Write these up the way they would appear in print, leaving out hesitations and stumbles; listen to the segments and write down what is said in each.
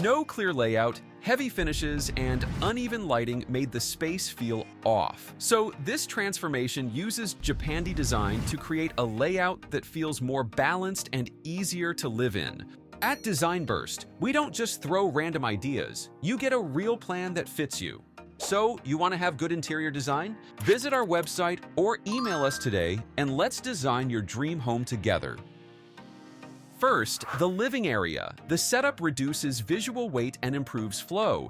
No clear layout, heavy finishes, and uneven lighting made the space feel off. So this transformation uses Japandi-inspired to create a layout that feels more balanced and easier to live in. At Design Burst, we don't just throw random ideas, you get a real plan that fits you. So, you want to have good interior design? Visit our website or email us today and let's design your dream home together. First, the living area. The setup reduces visual weight and improves flow.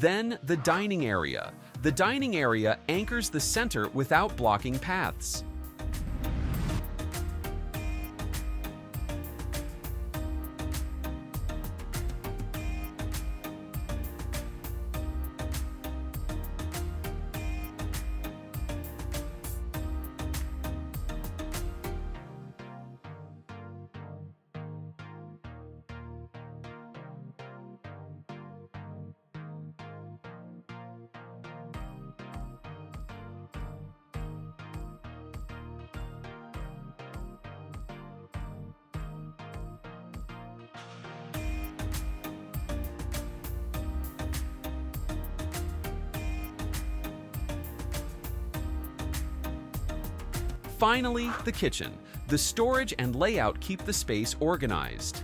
Then, the dining area. The dining area anchors the center without blocking paths. Finally, the kitchen. The storage and layout keep the space organized.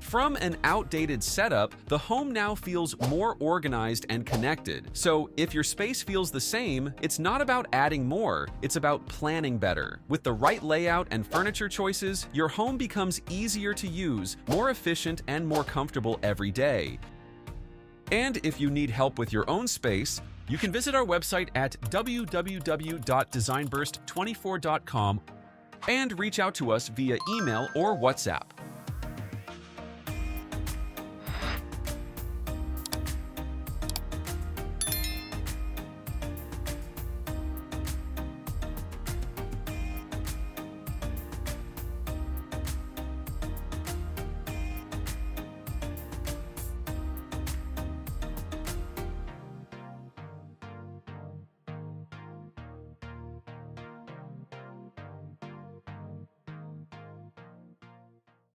From an outdated setup, the home now feels more organized and connected. So if your space feels the same, it's not about adding more, it's about planning better. With the right layout and furniture choices, your home becomes easier to use, more efficient, and more comfortable every day. And if you need help with your own space, you can visit our website at www.designburst24.com and reach out to us via email or WhatsApp.